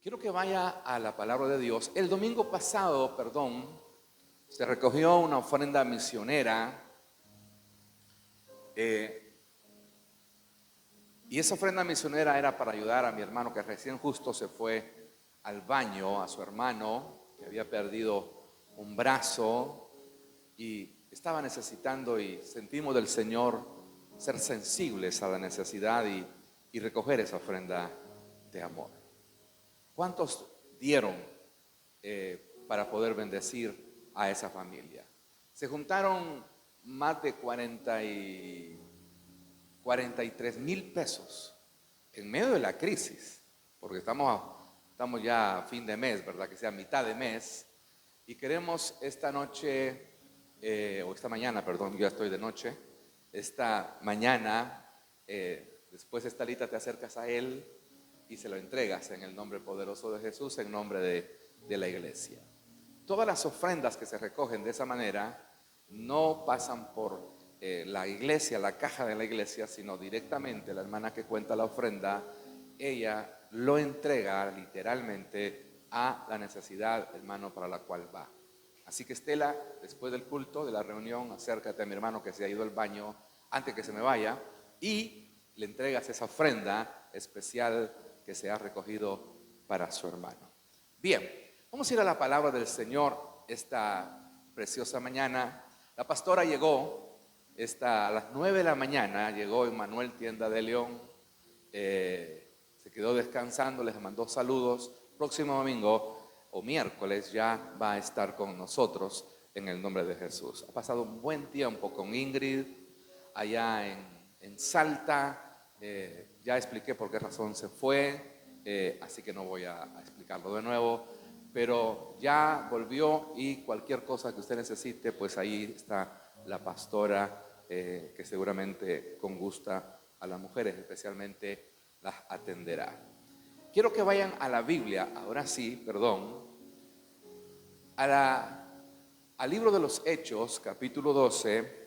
Quiero que vaya a la palabra de Dios. El domingo pasado, se recogió una ofrenda misionera y esa ofrenda misionera era para ayudar a mi hermano que recién justo se fue al baño, a su hermano que había perdido un brazo y estaba necesitando, y sentimos del Señor ser sensibles a la necesidad y recoger esa ofrenda de amor. ¿Cuántos dieron para poder bendecir a esa familia? Se juntaron más de 43,000 pesos en medio de la crisis, porque estamos ya a fin de mes, ¿verdad? Que sea mitad de mes, y queremos esta noche, o esta mañana, perdón, yo ya estoy de noche, esta mañana, después Estelita te acercas a él y se lo entregas en el nombre poderoso de Jesús, en nombre de la iglesia. Todas las ofrendas que se recogen de esa manera no pasan por la iglesia, la caja de la iglesia, sino directamente la hermana que cuenta la ofrenda, ella lo entrega literalmente a la necesidad, hermano, para la cual va. Así que Estela, después del culto, de la reunión, acércate a mi hermano que se ha ido al baño antes que se me vaya y le entregas esa ofrenda especial que se ha recogido para su hermano. Bien, vamos a ir a la palabra del Señor esta preciosa mañana. La pastora llegó a las 9 de la mañana, llegó Emmanuel Tienda de León, se quedó descansando, les mandó saludos. Próximo domingo o miércoles ya va a estar con nosotros en el nombre de Jesús. Ha pasado un buen tiempo con Ingrid allá en Salta. Ya expliqué por qué razón se fue, así que no voy a explicarlo de nuevo, pero ya volvió y cualquier cosa que usted necesite, pues ahí está la pastora, que seguramente con gusto a las mujeres especialmente las atenderá. Quiero que vayan a la Biblia, ahora sí, al libro de los Hechos, capítulo 12.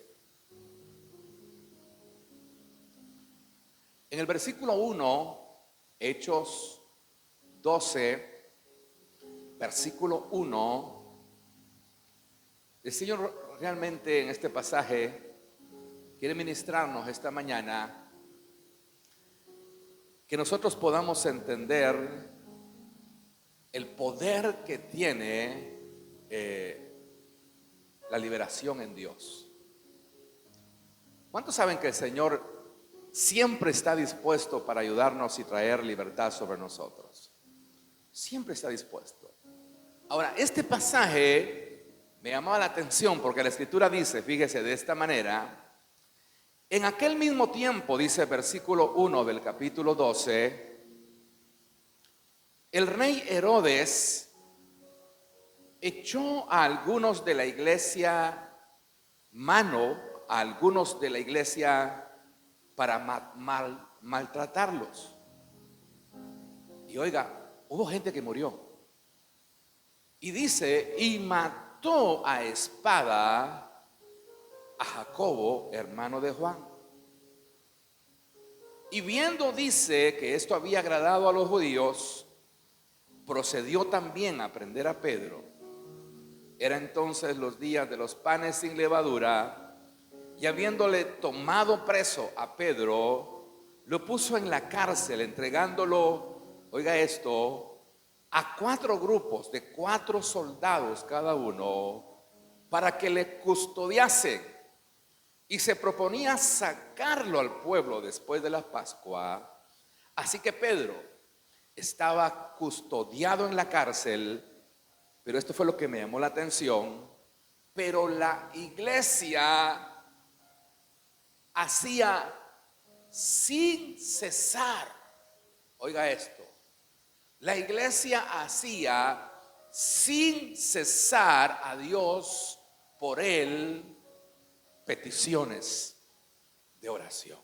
En el versículo 1, Hechos 12, versículo 1, el Señor realmente en este pasaje quiere ministrarnos esta mañana que nosotros podamos entender el poder que tiene la liberación en Dios. ¿Cuántos saben que el Señor siempre está dispuesto para ayudarnos y traer libertad sobre nosotros? Siempre está dispuesto. Ahora, este pasaje me llamaba la atención porque la Escritura dice, fíjese de esta manera: en aquel mismo tiempo, dice versículo 1 del capítulo 12, el rey Herodes echó a algunos de la iglesia a algunos de la iglesia para maltratarlos. Y oiga, hubo gente que murió. Y dice, y mató a espada a Jacobo, hermano de Juan. Y viendo, dice, que esto había agradado a los judíos, procedió también a prender a Pedro. Era entonces los días de los panes sin levadura, y habiéndole tomado preso a Pedro, lo puso en la cárcel, entregándolo, oiga esto, a 4 grupos de 4 soldados cada uno, para que le custodiasen. Y se proponía sacarlo al pueblo después de la Pascua. Así que Pedro estaba custodiado en la cárcel, pero esto fue lo que me llamó la atención. Pero la iglesia hacía sin cesar, oiga esto, la iglesia hacía sin cesar a Dios por él peticiones de oración.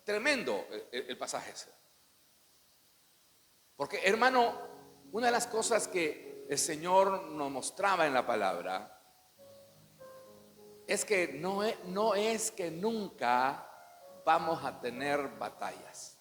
Tremendo el pasaje ese. Porque, hermano, una de las cosas que el Señor nos mostraba en la palabra es que no es que nunca vamos a tener batallas.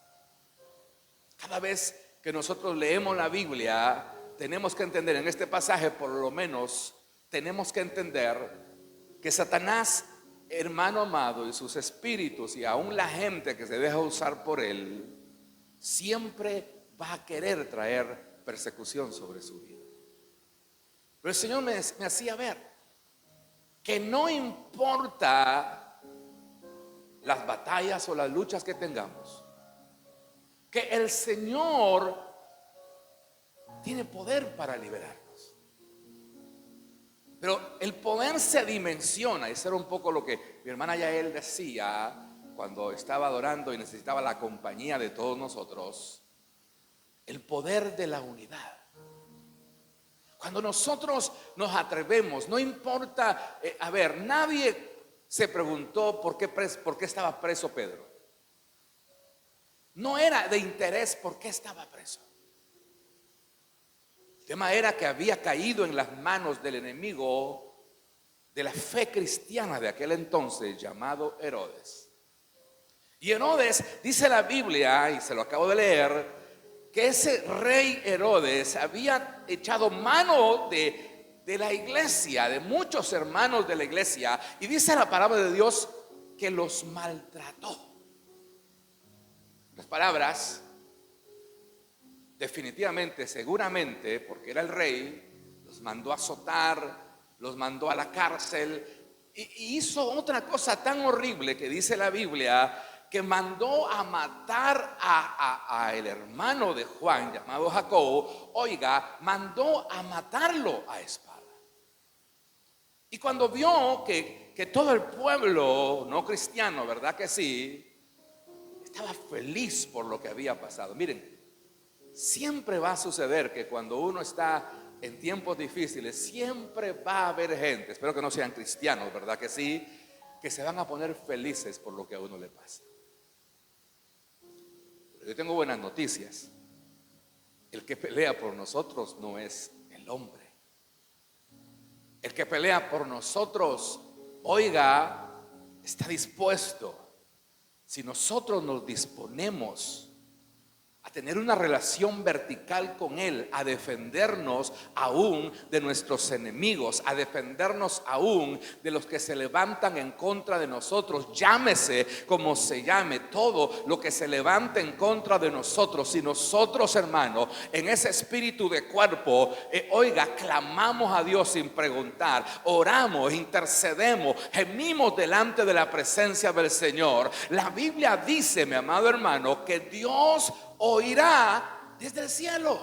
cada vez que nosotros leemos la Biblia, tenemos que entender, en este pasaje por lo menos, tenemos que entender que Satanás, hermano amado, y sus espíritus y aún la gente que se deja usar por él, siempre va a querer traer persecución sobre su vida. Pero el Señor me hacía ver que no importa las batallas o las luchas que tengamos, que el Señor tiene poder para liberarnos. Pero el poder se dimensiona, y eso era un poco lo que mi hermana Yael decía cuando estaba adorando y necesitaba la compañía de todos nosotros. El poder de la unidad. Cuando nosotros nos atrevemos, no importa, nadie se preguntó por qué estaba preso Pedro. No era de interés por qué estaba preso. El tema era que había caído en las manos del enemigo de la fe cristiana de aquel entonces, llamado Herodes. Y Herodes, dice la Biblia, y se lo acabo de leer, que ese rey Herodes había echado mano de la iglesia, de muchos hermanos de la iglesia, y dice la palabra de Dios que los maltrató. Las palabras, definitivamente, seguramente, porque era el rey, los mandó a azotar, los mandó a la cárcel, y hizo otra cosa tan horrible que dice la Biblia, que mandó a matar a el hermano de Juan, llamado Jacobo. Oiga, mandó a matarlo a espada. Y cuando vio que todo el pueblo no cristiano, ¿verdad que sí?, estaba feliz por lo que había pasado. Miren, siempre va a suceder que cuando uno está en tiempos difíciles, siempre va a haber gente, espero que no sean cristianos, ¿verdad que sí?, que se van a poner felices por lo que a uno le pasa. Pero yo tengo buenas noticias. El que pelea por nosotros no es el hombre. El que pelea por nosotros, oiga, está dispuesto. Si nosotros nos disponemos a tener una relación vertical con Él, a defendernos aún de nuestros enemigos, a defendernos aún de los que se levantan en contra de nosotros, llámese como se llame, todo lo que se levante en contra de nosotros. Si nosotros, hermano, en ese espíritu de cuerpo, oiga, clamamos a Dios sin preguntar, oramos, intercedemos, gemimos delante de la presencia del Señor, la Biblia dice, mi amado hermano, que Dios oirá desde el cielo.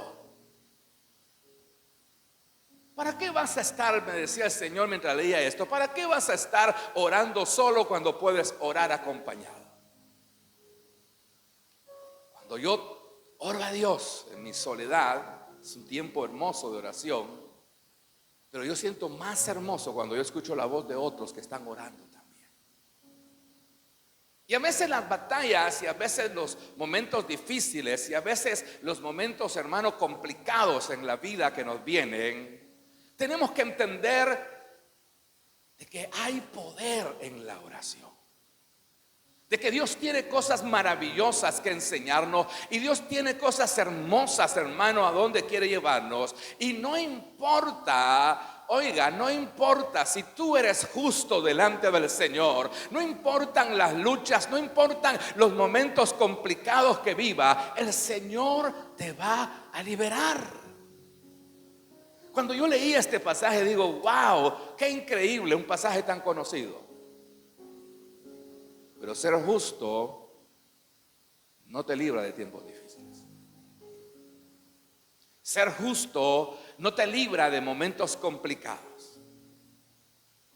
¿Para qué vas a estar, me decía el Señor mientras leía esto, para qué vas a estar orando solo cuando puedes orar acompañado? Cuando yo oro a Dios en mi soledad, es un tiempo hermoso de oración, pero yo siento más hermoso cuando yo escucho la voz de otros que están orando también. Y a veces las batallas, y a veces los momentos difíciles, y a veces los momentos, hermano, complicados en la vida que nos vienen, tenemos que entender de que hay poder en la oración. De que Dios tiene cosas maravillosas que enseñarnos, y Dios tiene cosas hermosas, hermano, a donde quiere llevarnos. Y no importa, oiga, no importa si tú eres justo delante del Señor, no importan las luchas, no importan los momentos complicados que viva, el Señor te va a liberar. Cuando yo leí este pasaje digo, wow, qué increíble, un pasaje tan conocido. Pero ser justo no te libra de tiempos difíciles. Ser justo no te libra de momentos complicados.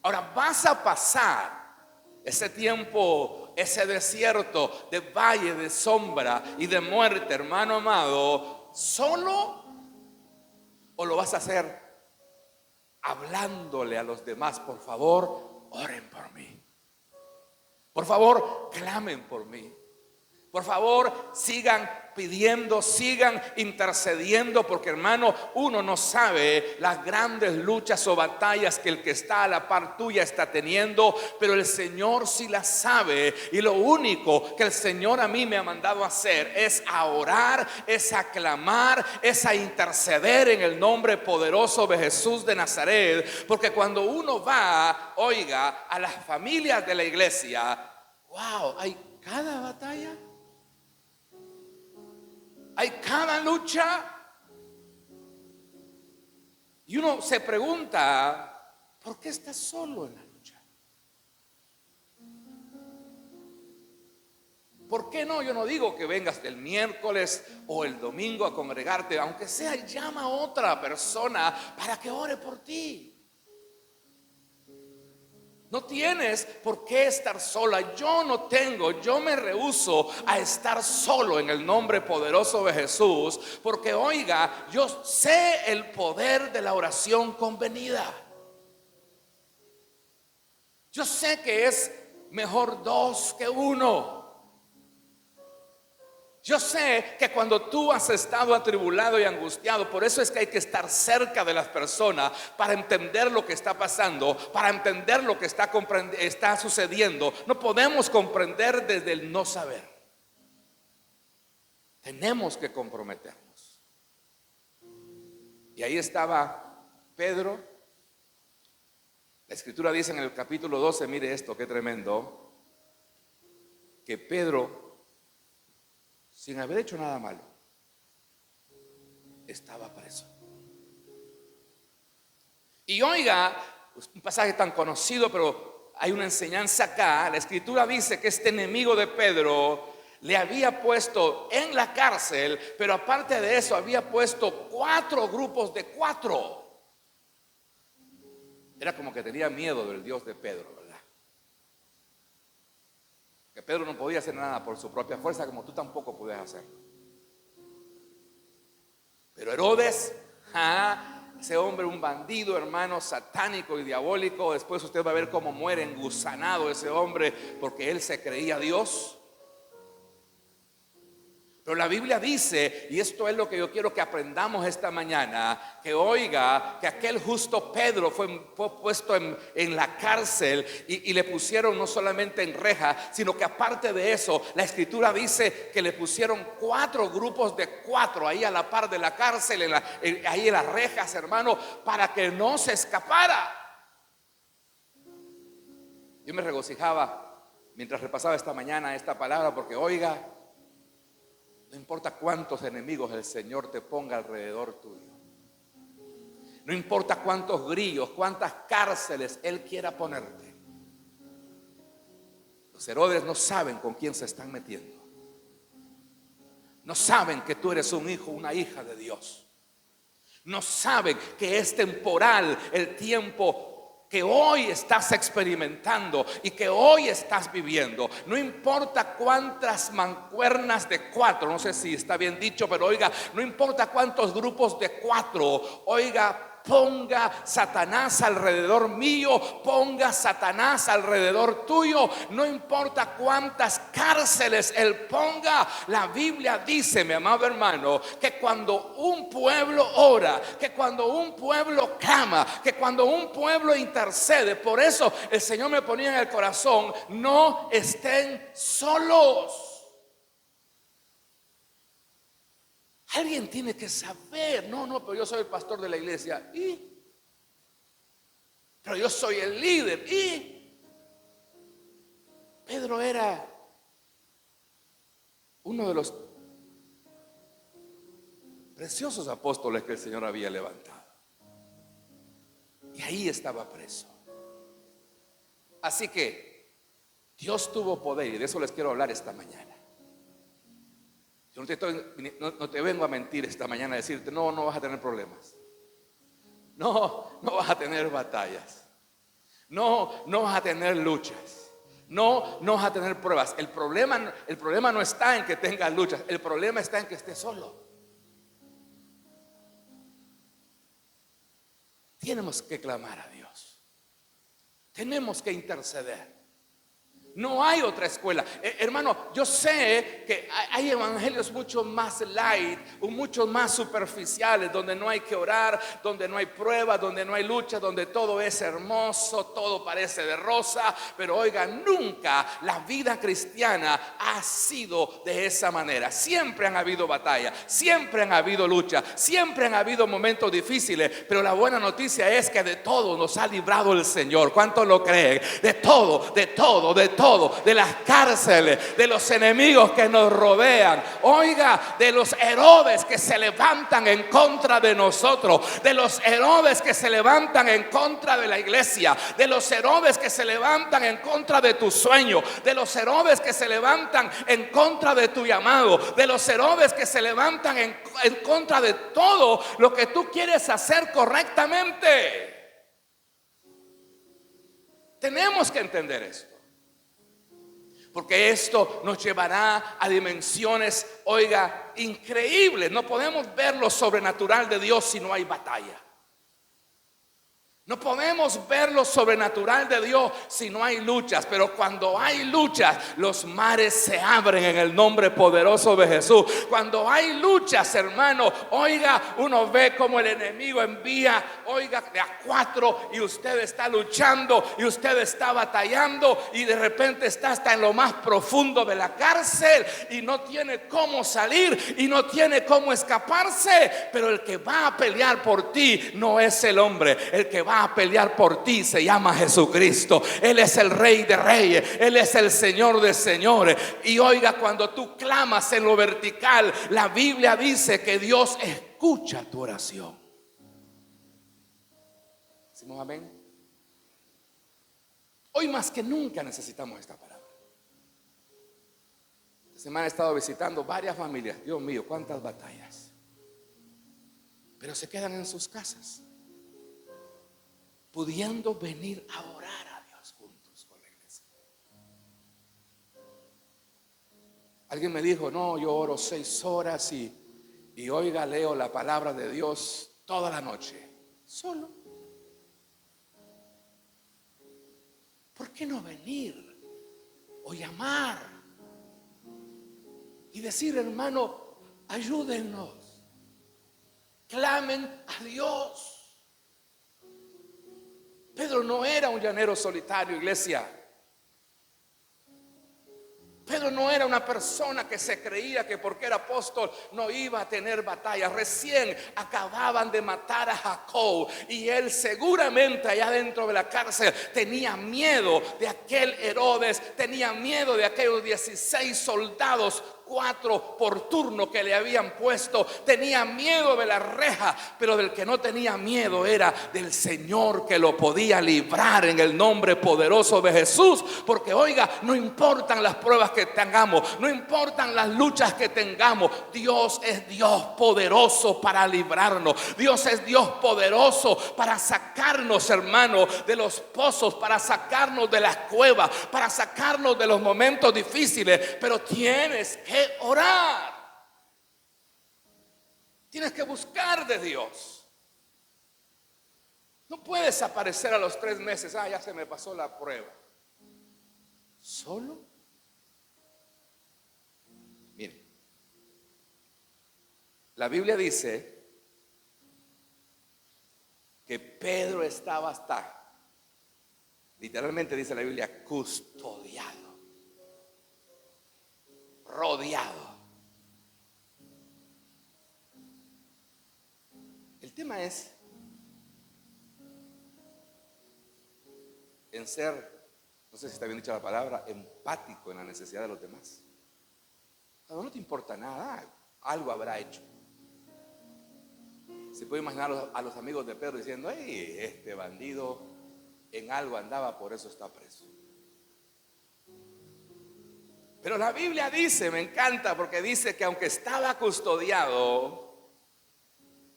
Ahora vas a pasar ese tiempo, ese desierto de valle de sombra y de muerte, hermano amado, solo, o lo vas a hacer hablándole a los demás. Por favor, oren por mí. Por favor, clamen por mí. Por favor, sigan pidiendo, sigan intercediendo, porque hermano, uno no sabe las grandes luchas o batallas que el que está a la par tuya está teniendo, pero el Señor sí las sabe. Y lo único que el Señor a mí me ha mandado a hacer es a orar, es a clamar, es a interceder en el nombre poderoso de Jesús de Nazaret. Porque cuando uno va, oiga, a las familias de la iglesia, wow, hay cada batalla, hay cada lucha, y uno se pregunta, ¿por qué estás solo en la lucha? ¿Por qué no? Yo no digo que vengas el miércoles o el domingo a congregarte, aunque sea, llama a otra persona para que ore por ti. No tienes por qué estar sola. Yo me rehúso a estar solo en el nombre poderoso de Jesús, porque oiga, yo sé el poder de la oración convenida. Yo sé que es mejor dos que uno. Yo sé que cuando tú has estado atribulado y angustiado, por eso es que hay que estar cerca de las personas para entender lo que está pasando, para entender lo que está sucediendo. No podemos comprender desde el no saber. Tenemos que comprometernos. Y ahí estaba Pedro. La escritura dice en el capítulo 12, mire esto, qué tremendo, que Pedro, sin haber hecho nada malo, estaba preso. Y oiga, un pasaje tan conocido, pero hay una enseñanza acá. La escritura dice que este enemigo de Pedro le había puesto en la cárcel, pero aparte de eso había puesto 4 grupos de 4. Era como que tenía miedo del Dios de Pedro, ¿verdad? Que Pedro no podía hacer nada por su propia fuerza, como tú tampoco podías hacerlo. Pero Herodes, ese hombre, un bandido, hermano, satánico y diabólico. Después usted va a ver cómo muere engusanado ese hombre, porque él se creía Dios. Pero la Biblia dice, y esto es lo que yo quiero que aprendamos esta mañana, que oiga, que aquel justo Pedro fue puesto en la cárcel y le pusieron no solamente en reja, sino que aparte de eso, la escritura dice que le pusieron 4 grupos de 4 ahí a la par de la cárcel, ahí en las rejas, hermano, para que no se escapara. Yo me regocijaba mientras repasaba esta mañana esta palabra, porque oiga, no importa cuántos enemigos el Señor te ponga alrededor tuyo. No importa cuántos grillos, cuántas cárceles Él quiera ponerte. Los Herodes no saben con quién se están metiendo. No saben que tú eres un hijo, una hija de Dios. No saben que es temporal el tiempo que hoy estás experimentando y que hoy estás viviendo. No importa cuántas mancuernas de 4, no sé si está bien dicho, pero oiga, no importa cuántos grupos de 4, oiga, ponga Satanás alrededor mío, ponga Satanás alrededor tuyo, no importa cuántas cárceles él ponga. La Biblia dice, mi amado hermano, que cuando un pueblo ora, que cuando un pueblo clama, que cuando un pueblo intercede, por eso el Señor me ponía en el corazón, no estén solos. Alguien tiene que saber, no, pero yo soy el pastor de la iglesia, pero yo soy el líder, Pedro era uno de los preciosos apóstoles que el Señor había levantado, y ahí estaba preso. Así que Dios tuvo poder, y de eso les quiero hablar esta mañana. Yo no te vengo a mentir esta mañana a decirte, no vas a tener problemas. No vas a tener batallas. No vas a tener luchas. No vas a tener pruebas. El problema no está en que tengas luchas. El problema está en que estés solo. Tenemos que clamar a Dios. Tenemos que interceder. No hay otra escuela. Hermano, yo sé que hay evangelios mucho más light, o mucho más superficiales, donde no hay que orar, donde no hay pruebas, donde no hay lucha, donde todo es hermoso, todo parece de rosa. Pero oiga, nunca la vida cristiana ha sido de esa manera. Siempre han habido batallas, siempre han habido lucha, siempre han habido momentos difíciles. Pero la buena noticia es que de todo nos ha librado el Señor. ¿Cuántos lo creen? De todo, de todo, de todo. De las cárceles, de los enemigos que nos rodean, oiga, de los Herodes que se levantan en contra de nosotros, de los Herodes que se levantan en contra de la iglesia, de los Herodes que se levantan en contra de tu sueño, de los Herodes que se levantan en contra de tu llamado, de los Herodes que se levantan en contra de todo lo que tú quieres hacer correctamente. Tenemos que entender esto, porque esto nos llevará a dimensiones, oiga, increíbles. No podemos ver lo sobrenatural de Dios si no hay batalla. No podemos ver lo sobrenatural de Dios si no hay luchas. Pero cuando hay luchas, los mares se abren en el nombre poderoso de Jesús. Cuando hay luchas, hermano, oiga, uno ve como el enemigo envía, oiga, de a 4, y usted está luchando y usted está batallando, y de repente está hasta en lo más profundo de la cárcel y no tiene cómo salir y no tiene cómo escaparse. Pero el que va a pelear por ti no es el hombre. El que va a pelear por ti se llama Jesucristo. Él es el Rey de Reyes, Él es el Señor de Señores. Y oiga, cuando tú clamas en lo vertical, la Biblia dice que Dios escucha tu oración. ¿Decimos amén? Hoy más que nunca necesitamos esta palabra. Esta semana he estado visitando varias familias. Dios mío, cuántas batallas. Pero se quedan en sus casas, pudiendo venir a orar a Dios juntos con la iglesia. Alguien me dijo, no, yo oro 6 horas y oiga, leo la palabra de Dios toda la noche, solo. ¿Por qué no venir o llamar y decir, hermano, ayúdennos, clamen a Dios? Pedro no era un llanero solitario, iglesia. Pedro no era una persona que se creía que porque era apóstol no iba a tener batalla. Recién acababan de matar a Jacob y él seguramente allá dentro de la cárcel tenía miedo de aquel Herodes, tenía miedo de aquellos 16 soldados, 4 por turno que le habían puesto. Tenía miedo de la reja, pero del que no tenía miedo era del Señor, que lo podía librar en el nombre poderoso de Jesús. Porque oiga, no importan las pruebas que tengamos, no importan las luchas que tengamos, Dios es Dios poderoso para librarnos. Dios es Dios poderoso para sacarnos, hermano, de los pozos, para sacarnos de las cuevas, para sacarnos de los momentos difíciles. Pero tienes que orar. Tienes que buscar de Dios. No puedes aparecer a los 3 meses, ya se me pasó la prueba. Solo. Miren, la Biblia dice que Pedro estaba hasta, literalmente dice la Biblia, custodiado, rodeado. El tema es en ser, no sé si está bien dicha la palabra, empático en la necesidad de los demás. Cuando no te importa nada, algo habrá hecho. Se puede imaginar a los amigos de Pedro diciendo, hey, este bandido en algo andaba, por eso está preso. Pero la Biblia dice, me encanta, porque dice que aunque estaba custodiado,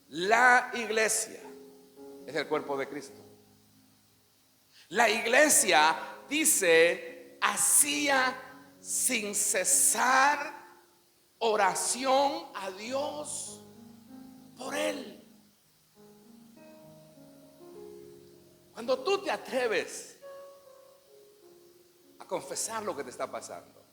la iglesia es el cuerpo de Cristo. La iglesia, dice, hacía sin cesar oración a Dios por él. Cuando tú te atreves a confesar lo que te está pasando.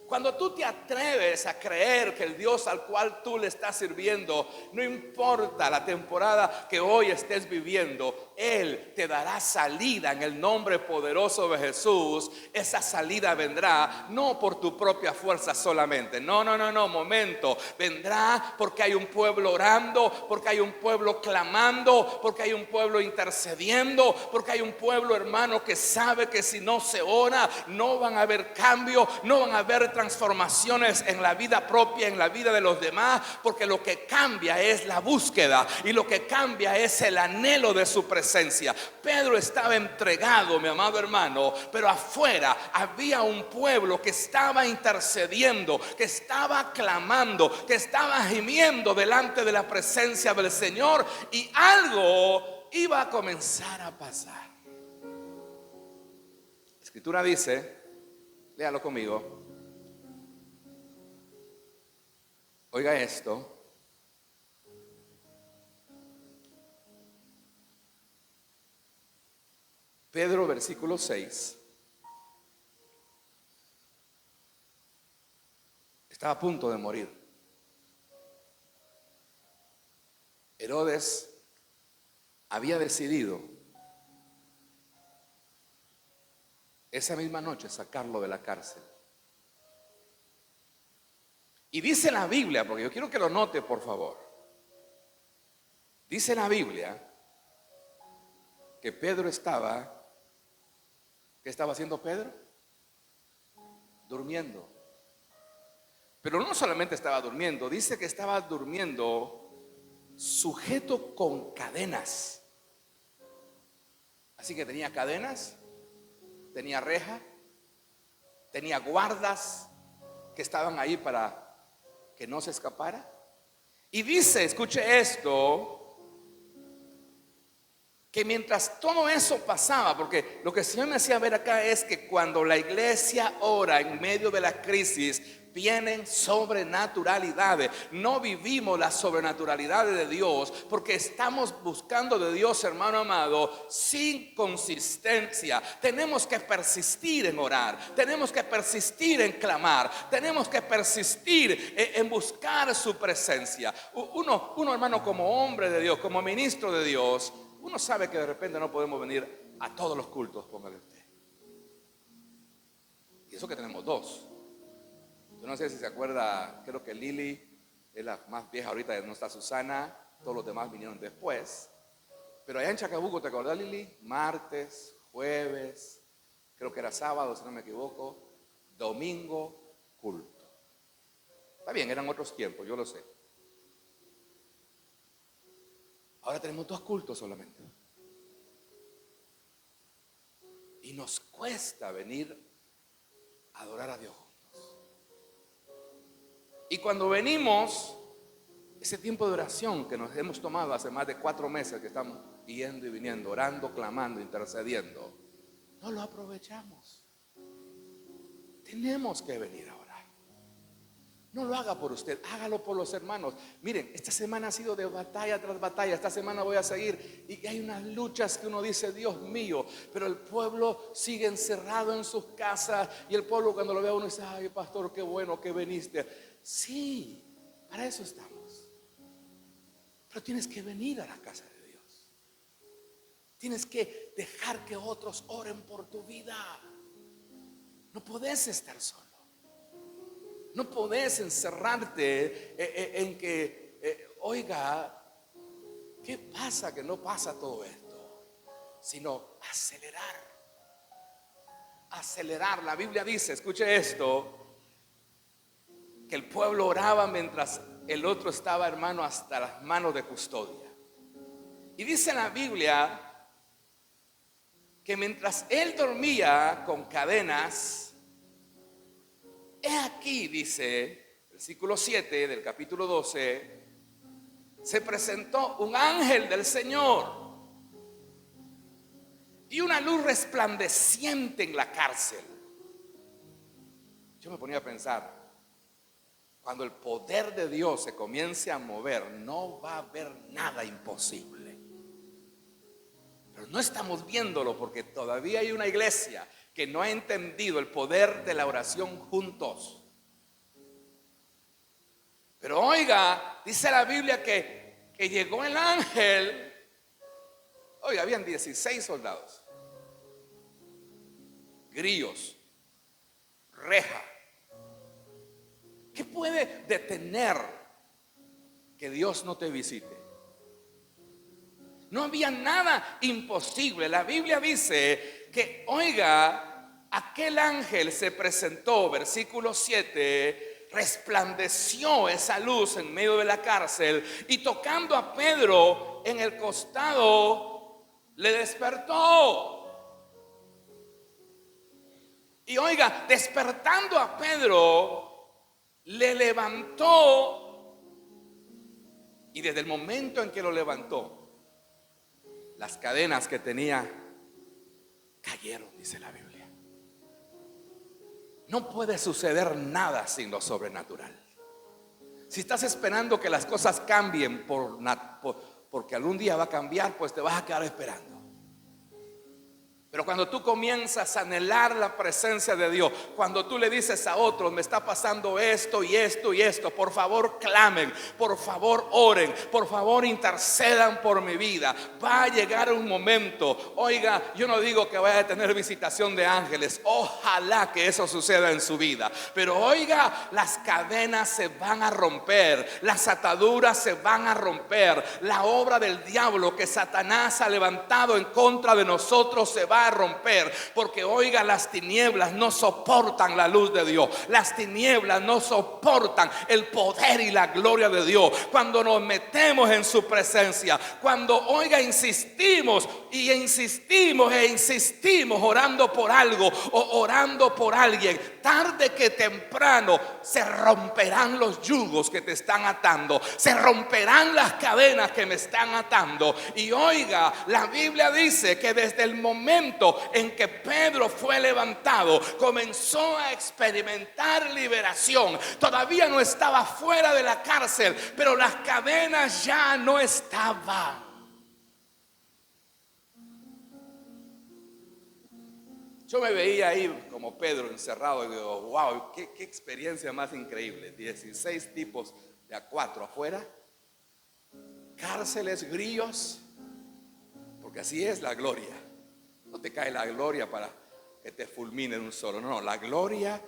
Cuando tú te atreves a creer que el Dios al cual tú le estás sirviendo, no importa la temporada que hoy estés viviendo, Él te dará salida en el nombre poderoso de Jesús. Esa salida vendrá no por tu propia fuerza solamente. No, momento. Vendrá porque hay un pueblo orando, porque hay un pueblo clamando, porque hay un pueblo intercediendo, porque hay un pueblo, hermano, que sabe que si no se ora, no van a haber cambio, no van a haber transformaciones en la vida propia, en la vida de los demás, porque lo que cambia es la búsqueda y lo que cambia es el anhelo de su presencia. Pedro estaba entregado, mi amado hermano, pero afuera había un pueblo que estaba intercediendo, que estaba clamando, que estaba gimiendo delante de la presencia del Señor, y algo iba a comenzar a pasar. La Escritura dice, léalo conmigo. Oiga esto. Pedro, versículo 6. Estaba a punto de morir. Herodes había decidido esa misma noche sacarlo de la cárcel. Y dice la Biblia, porque yo quiero que lo note, por favor. Dice la Biblia que Pedro estaba, ¿qué estaba haciendo Pedro? Durmiendo. Pero no solamente estaba durmiendo, dice que estaba durmiendo sujeto con cadenas. Así que tenía cadenas, tenía reja, tenía guardas que estaban ahí para que no se escapara. Y dice, escuche esto, que mientras todo eso pasaba, porque lo que el Señor me hacía ver acá es que cuando la iglesia ora en medio de la crisis, vienen sobrenaturalidades. No vivimos las sobrenaturalidades de Dios porque estamos buscando de Dios, hermano amado, sin consistencia. Tenemos que persistir en orar, tenemos que persistir en clamar, tenemos que persistir en buscar su presencia. Uno, hermano, como hombre de Dios, como ministro de Dios, uno sabe que de repente no podemos venir a todos los cultos, póngale usted. Y eso que tenemos dos. Yo no sé si se acuerda, creo que Lili es la más vieja ahorita, no está Susana, todos los demás vinieron después. Pero allá en Chacabuco, ¿te acordás, Lili? Martes, jueves, creo que era sábado, si no me equivoco, domingo, culto. Está bien, eran otros tiempos, yo lo sé. Ahora tenemos 2 cultos solamente. Y nos cuesta venir a adorar a Dios. Y cuando venimos, ese tiempo de oración que nos hemos tomado hace más de 4 meses que estamos yendo y viniendo, orando, clamando, intercediendo, no lo aprovechamos. Tenemos que venir a orar. No lo haga por usted, hágalo por los hermanos. Miren, esta semana ha sido de batalla tras batalla. Esta semana voy a seguir y hay unas luchas que uno dice, Dios mío, pero el pueblo sigue encerrado en sus casas. Y el pueblo, cuando lo ve a uno, dice, ay, pastor, qué bueno que viniste. Sí, para eso estamos. Pero tienes que venir a la casa de Dios. Tienes que dejar que otros oren por tu vida. No podés estar solo. No podés encerrarte en que, oiga, ¿qué pasa que no pasa todo esto? Sino acelerar. La Biblia dice, escuche esto, que el pueblo oraba mientras el otro estaba, hermano, hasta las manos de custodia. Y dice la Biblia que mientras él dormía con cadenas, he aquí, dice, versículo 7 del capítulo 12, se presentó un ángel del Señor y una luz resplandeciente en la cárcel. Yo me ponía a pensar, cuando el poder de Dios se comience a mover, no va a haber nada imposible. Pero no estamos viéndolo porque todavía hay una iglesia que no ha entendido el poder de la oración juntos. Pero oiga, dice la Biblia que llegó el ángel. Oiga, habían 16 soldados, grillos, reja. ¿Qué puede detener que Dios no te visite? No había nada imposible. La Biblia dice que, oiga, aquel ángel se presentó, versículo 7, resplandeció esa luz en medio de la cárcel y tocando a Pedro en el costado, le despertó. Y oiga, despertando a Pedro, le levantó. Y desde el momento en que lo levantó, las cadenas que tenía cayeron, dice la Biblia. No puede suceder nada sin lo sobrenatural. Si estás esperando que las cosas cambien porque algún día va a cambiar, pues te vas a quedar esperando. Pero cuando tú comienzas a anhelar la presencia de Dios, cuando tú le dices a otros, me está pasando esto y esto y esto, por favor clamen, por favor oren, por favor intercedan por mi vida. Va a llegar un momento, oiga, yo no digo que vaya a tener visitación de ángeles, ojalá que eso suceda en su vida. Pero oiga, las cadenas se van a romper, las ataduras se van a romper, la obra del diablo que Satanás ha levantado en contra de nosotros se va a romper, porque oiga, las tinieblas no soportan la luz de Dios, las tinieblas no soportan el poder y la gloria de Dios. Cuando nos metemos en su presencia, cuando oiga, insistimos y insistimos e insistimos orando por algo o orando por alguien, tarde que temprano se romperán los yugos que te están atando, se romperán las cadenas que me están atando. Y oiga, la Biblia dice que desde el momento en que Pedro fue levantado, comenzó a experimentar liberación. Todavía no estaba fuera de la cárcel, pero las cadenas ya no estaban. Yo me veía ahí como Pedro encerrado y digo, wow, qué experiencia más increíble. 16 tipos de a 4 afuera, cárceles, grillos, porque así es la gloria. No te cae la gloria para que te fulmine en un solo. No, la gloria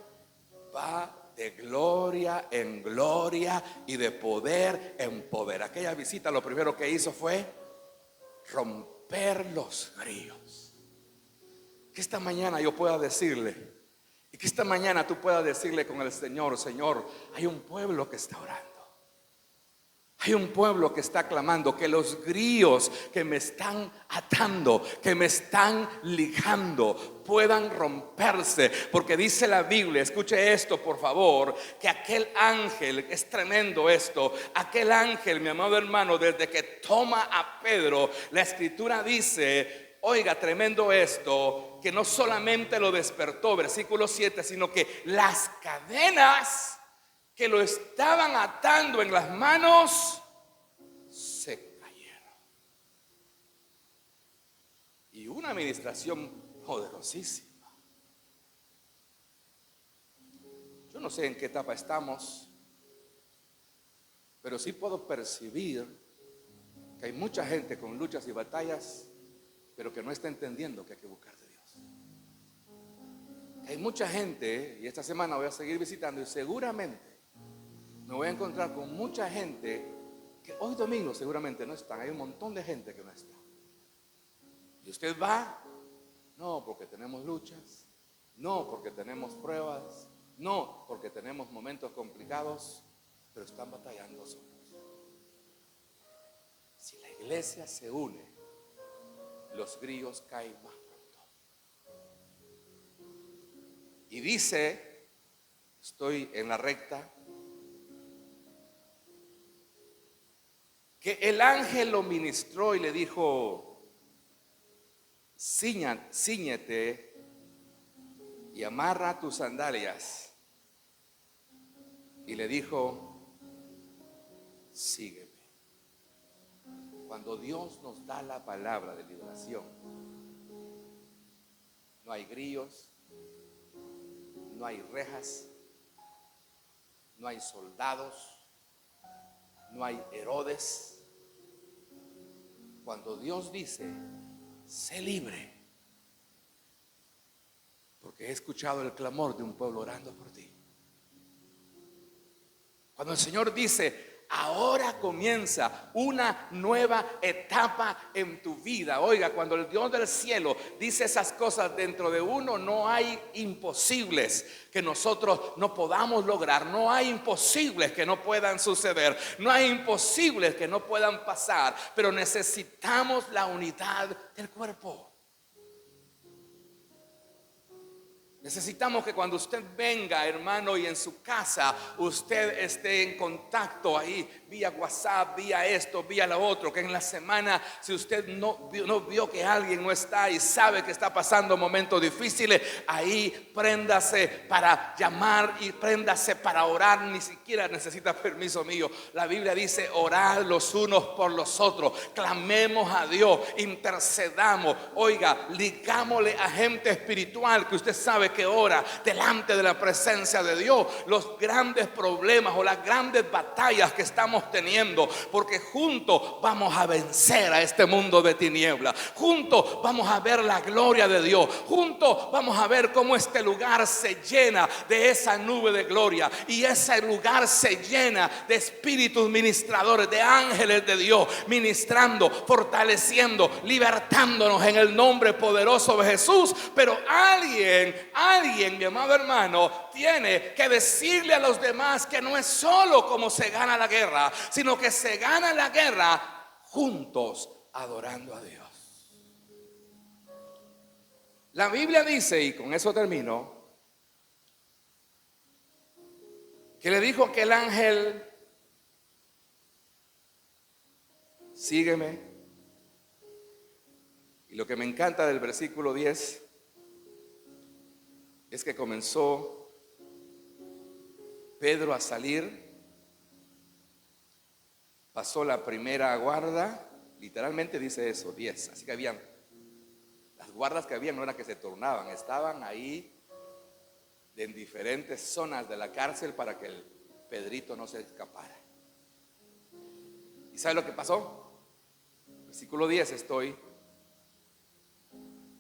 va de gloria en gloria y de poder en poder. Aquella visita lo primero que hizo fue romper los grillos. Que esta mañana yo pueda decirle, y que esta mañana tú puedas decirle con el Señor, Señor, hay un pueblo que está orando. Hay un pueblo que está clamando que los grillos que me están atando, que me están ligando, puedan romperse. Porque dice la Biblia, escuche esto por favor, que aquel ángel, es tremendo esto, aquel ángel, mi amado hermano, desde que toma a Pedro, la escritura dice, oiga, tremendo esto, que no solamente lo despertó, versículo 7, sino que las cadenas que lo estaban atando en las manos se cayeron. Y una administración poderosísima. Yo no sé en qué etapa estamos, pero sí puedo percibir que hay mucha gente con luchas y batallas, pero que no está entendiendo que hay que buscar de Dios. Hay mucha gente, y esta semana voy a seguir visitando y seguramente me voy a encontrar con mucha gente que hoy domingo seguramente no están. Hay un montón de gente que no está. Y usted va, no porque tenemos luchas, no porque tenemos pruebas, no porque tenemos momentos complicados, pero están batallando solos. Si la iglesia se une, los grillos caen más pronto. Y dice, estoy en la recta, que el ángel lo ministró y le dijo, cíñete y amarra tus sandalias. Y le dijo, sígueme. Cuando Dios nos da la palabra de liberación, no hay grillos, no hay rejas, no hay soldados, no hay Herodes. Cuando Dios dice, sé libre, porque he escuchado el clamor de un pueblo orando por ti. Cuando el Señor dice, ahora comienza una nueva etapa en tu vida. Oiga, cuando el Dios del cielo dice esas cosas dentro de uno, no hay imposibles que nosotros no podamos lograr. No hay imposibles que no puedan suceder. No hay imposibles que no puedan pasar. Pero necesitamos la unidad del cuerpo. Necesitamos que cuando usted venga, hermano, y en su casa usted esté en contacto ahí vía WhatsApp, vía esto, vía lo otro. Que en la semana, si usted no vio que alguien no está y sabe que está pasando momentos difíciles, ahí préndase para llamar y préndase para orar. Ni siquiera necesita permiso mío. La Biblia dice, orad los unos por los otros, clamemos a Dios, intercedamos. Oiga, ligámosle a gente espiritual que usted sabe que ora delante de la presencia de Dios los grandes problemas o las grandes batallas que estamos teniendo, porque juntos vamos a vencer a este mundo de tinieblas. Juntos vamos a ver la gloria de Dios. Juntos vamos a ver cómo este lugar se llena de esa nube de gloria, y ese lugar se llena de espíritus ministradores, de ángeles de Dios ministrando, fortaleciendo, libertándonos en el nombre poderoso de Jesús. Pero alguien, mi amado hermano, tiene que decirle a los demás que no es solo como se gana la guerra, sino que se gana la guerra juntos adorando a Dios. La Biblia dice, y con eso termino, que le dijo aquel ángel, sígueme. Y lo que me encanta del versículo 10 es que comenzó Pedro a salir, pasó la primera guarda, literalmente dice eso, 10. Así que habían, las guardas que habían no eran que se turnaban, estaban ahí en diferentes zonas de la cárcel para que el Pedrito no se escapara. ¿Y sabe lo que pasó? Versículo 10 estoy.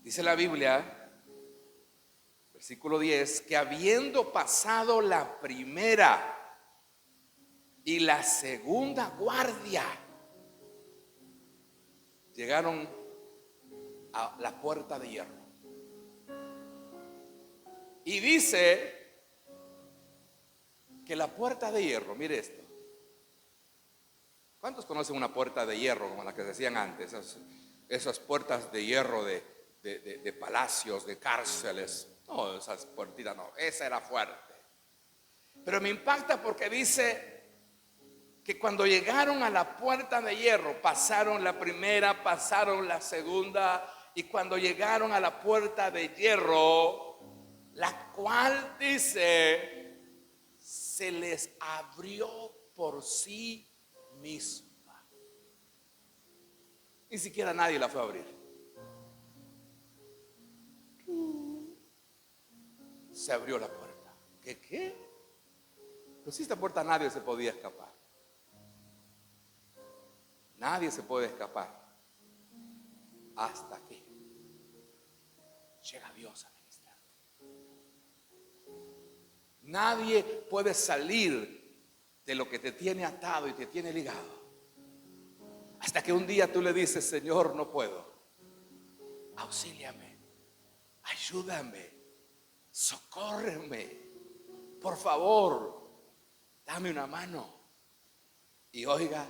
Dice la Biblia, versículo 10, que habiendo pasado la primera y la segunda guardia, llegaron a la puerta de hierro. Y dice que la puerta de hierro, mire esto. ¿Cuántos conocen una puerta de hierro como la que decían antes? Esas puertas de hierro de palacios, de cárceles. No, esas puertitas no, esa era fuerte. Pero me impacta porque dice que cuando llegaron a la puerta de hierro, pasaron la primera, pasaron la segunda, y cuando llegaron a la puerta de hierro, la cual dice, se les abrió por sí misma. Ni siquiera nadie la fue a abrir. Se abrió la puerta. ¿Qué? Pues si esta puerta nadie se podía escapar. Nadie se puede escapar hasta que llega Dios a ministrar. Nadie puede salir de lo que te tiene atado y te tiene ligado hasta que un día tú le dices, Señor, no puedo, auxíliame, ayúdame, socórreme, por favor, dame una mano. Y oiga,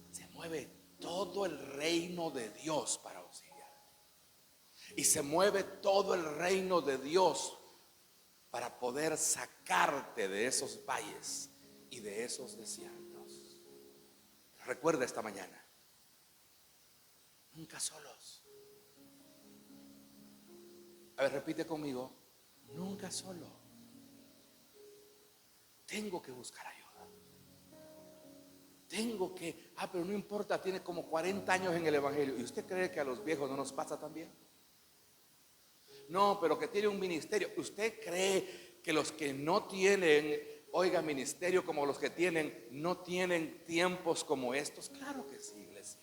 se mueve todo el reino de Dios para auxiliar. Y se mueve todo el reino de Dios para poder sacarte de esos valles y de esos desiertos. Recuerda esta mañana, nunca solos. A ver, repite conmigo, nunca solo. Tengo que buscar ayuda. pero no importa, tiene como 40 años en el evangelio. ¿Y usted cree que a los viejos no nos pasa también? No, pero que tiene un ministerio. ¿Usted cree que los que no tienen, oiga, ministerio como los que tienen, no tienen tiempos como estos? Claro que sí, iglesia.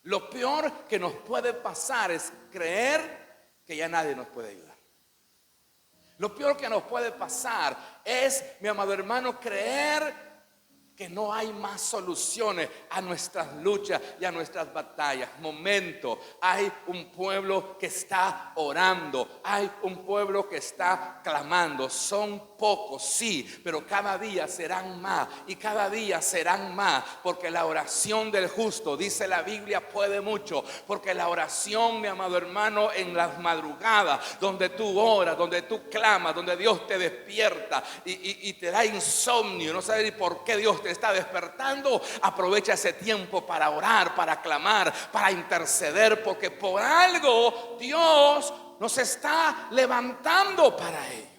Lo peor que nos puede pasar es creer que ya nadie nos puede ayudar. Lo peor que nos puede pasar es, mi amado hermano, creer que no hay más soluciones a nuestras luchas y a nuestras batallas. Momento, hay un pueblo que está orando, hay un pueblo que está clamando. Son pocos, sí, pero cada día serán más y cada día serán más, porque la oración del justo, dice la Biblia, puede mucho. Porque la oración, mi amado hermano, en las madrugadas, donde tú oras, donde tú clamas, donde Dios te despierta y te da insomnio, no sabes ni por qué Dios te está despertando, aprovecha ese tiempo para orar, para clamar, para interceder, porque por algo Dios nos está levantando para ello.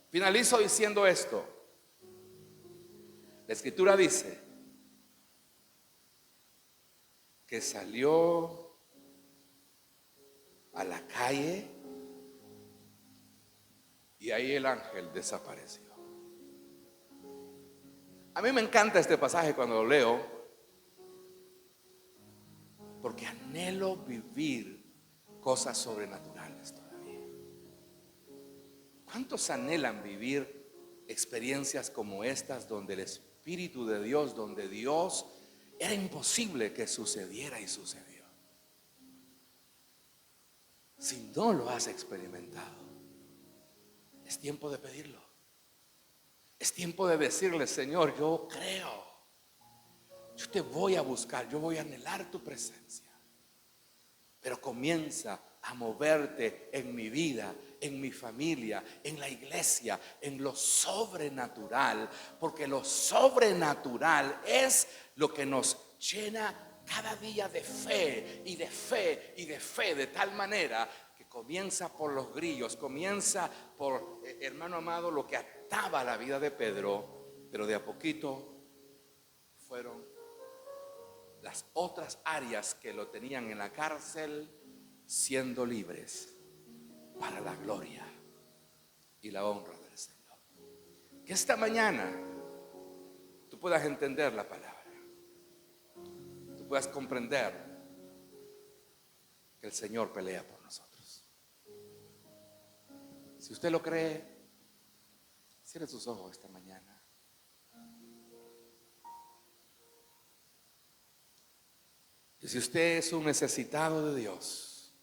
Finalizo diciendo esto. La escritura dice que salió a la calle y ahí el ángel desapareció. A mí me encanta este pasaje cuando lo leo, porque anhelo vivir cosas sobrenaturales todavía. ¿Cuántos anhelan vivir experiencias como estas, donde el Espíritu de Dios, donde Dios era imposible que sucediera y sucedió? Si no lo has experimentado, es tiempo de pedirlo. Es tiempo de decirle: Señor, yo creo, yo te voy a buscar, yo voy a anhelar tu presencia. Pero comienza a moverte en mi vida, en mi familia, en la iglesia, en lo sobrenatural, porque lo sobrenatural es lo que nos llena cada día de fe y de fe y de fe, de tal manera que comienza por los grillos, comienza por, hermano amado, lo que ataba la vida de Pedro, pero de a poquito fueron las otras áreas que lo tenían en la cárcel siendo libres para la gloria y la honra del Señor. Que esta mañana tú puedas entender la palabra, tú puedas comprender que el Señor pelea por nosotros. Si usted lo cree, cierre sus ojos esta mañana. Y si usted es un necesitado de Dios,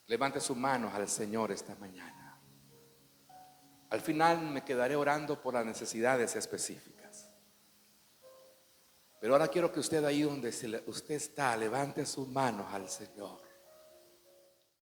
levante sus manos al Señor esta mañana. Al final me quedaré orando por las necesidades específicas. Pero ahora quiero que usted, ahí donde usted está, levante sus manos al Señor